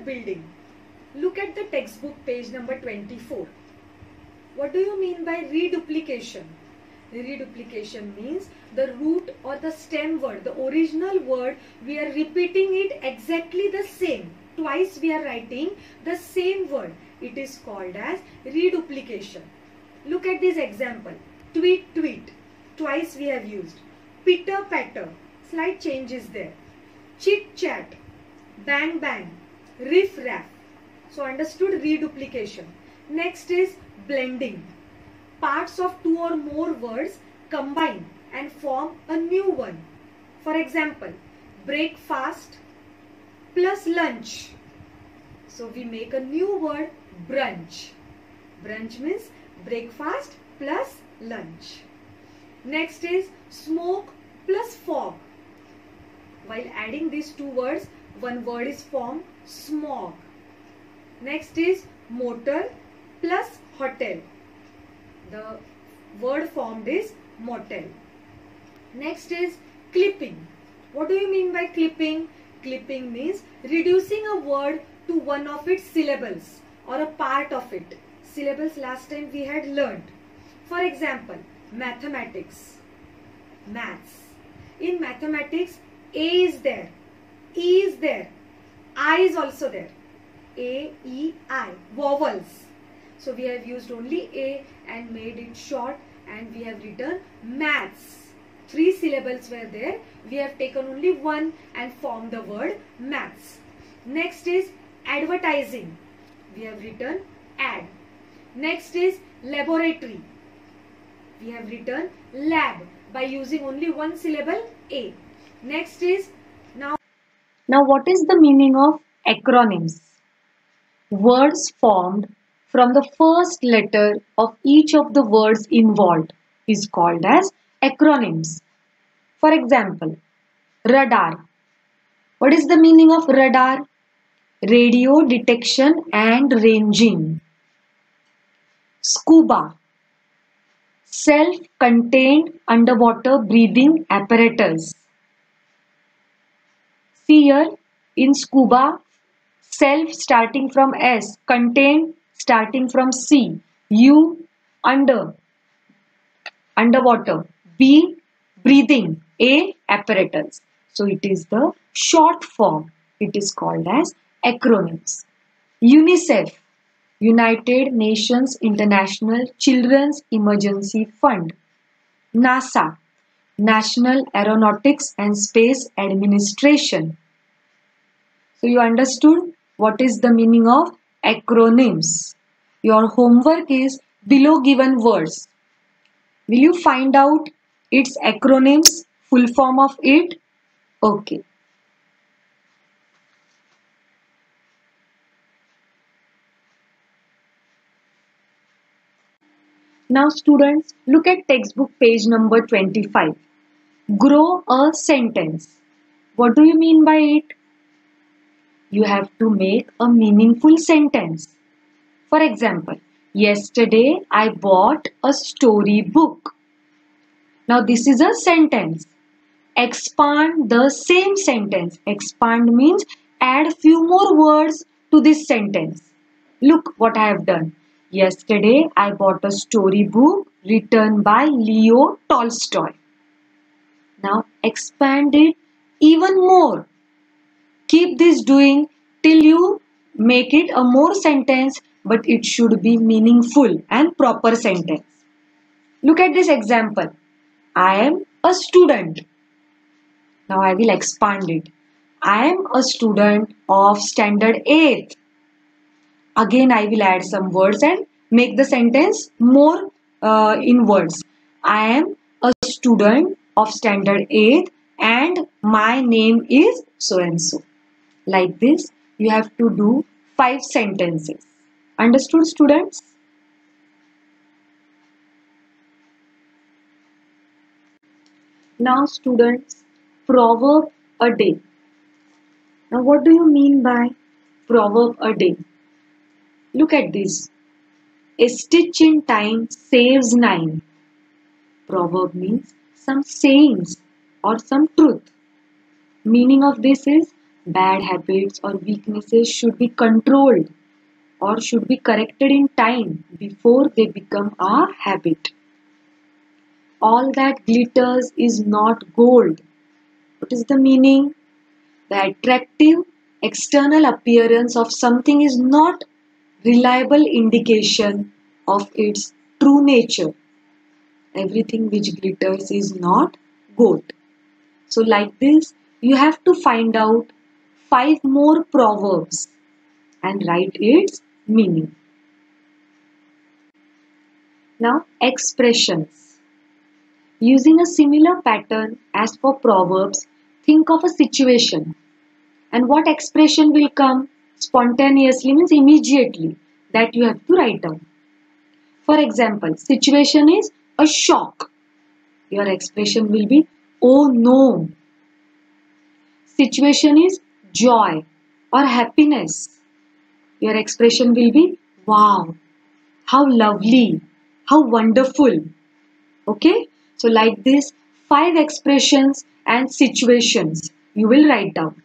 building. Look at the textbook page number 24. What do you mean by reduplication? Reduplication means the root or the stem word, the original word, we are repeating it exactly the same. Twice we are writing the same word. It is called as reduplication. Look at this example. Tweet, tweet. Twice we have used. Pitter, patter. Slight change is there. Chit, chat. Bang, bang. Riff, raff. So understood reduplication. Next is blending. Parts of two or more words combine and form a new one. For example, breakfast plus lunch. So we make a new word, brunch. Brunch means breakfast plus lunch. Next is smoke plus fog. While adding these two words, one word is formed, smog. Next is motel plus hotel. The word formed is motel. Next is clipping. What do you mean by clipping? Clipping means reducing a word to one of its syllables or a part of it. Syllables last time we had learned. For example, mathematics, maths. In mathematics, A is there, E is there, I is also there. A, E, I, vowels. So we have used only A and made it short and we have written maths. 3 syllables were there. We have taken only one and formed the word maths. Next is advertising. We have written ad. Next is laboratory. We have written lab by using only one syllable A. Next is Now what is the meaning of acronyms? Words formed from the first letter of each of the words involved is called as acronyms. For example, radar. What is the meaning of radar? Radio detection and ranging. Scuba. Self-contained underwater breathing apparatus. See here, in scuba, self starting from S, contained starting from C, U, underwater, B, breathing, A, apparatus. So it is the short form. It is called as acronyms. UNICEF, United Nations International Children's Emergency Fund. NASA, National Aeronautics and Space Administration. So you understood what is the meaning of acronyms. Your homework is below given words. Will you find out its acronyms, full form of it? Okay. Now students, look at textbook page number 25. Grow a sentence. What do you mean by it? You have to make a meaningful sentence. For example, yesterday I bought a story book. Now this is a sentence. Expand the same sentence. Expand means add few more words to this sentence. Look what I have done. Yesterday I bought a story book written by Leo Tolstoy. Now expand it even more. Keep this doing till you make it a more sentence, but it should be meaningful and proper sentence. Look at this example. I am a student. Now I will expand it. I am a student of standard 8th. Again I will add some words and make the sentence more in words. I am a student of standard 8th and my name is so and so. Like this, you have to do 5 sentences. Understood, students? Now, students, proverb a day. Now, what do you mean by proverb a day? Look at this. A stitch in time saves 9. Proverb means some sayings or some truth. Meaning of this is Bad habits or weaknesses should be controlled or should be corrected in time before they become a habit. All that glitters is not gold. What is the meaning? The attractive external appearance of something is not reliable indication of its true nature. Everything which glitters is not gold. So like this, you have to find out 5 more proverbs and write its meaning. Now, expressions. Using a similar pattern as for proverbs, think of a situation. And what expression will come spontaneously means immediately that you have to write down. For example, situation is a shock. Your expression will be, oh no. Situation is joy or happiness. Your expression will be, wow, how lovely, how wonderful. Okay? So like this, 5 expressions and situations you will write down.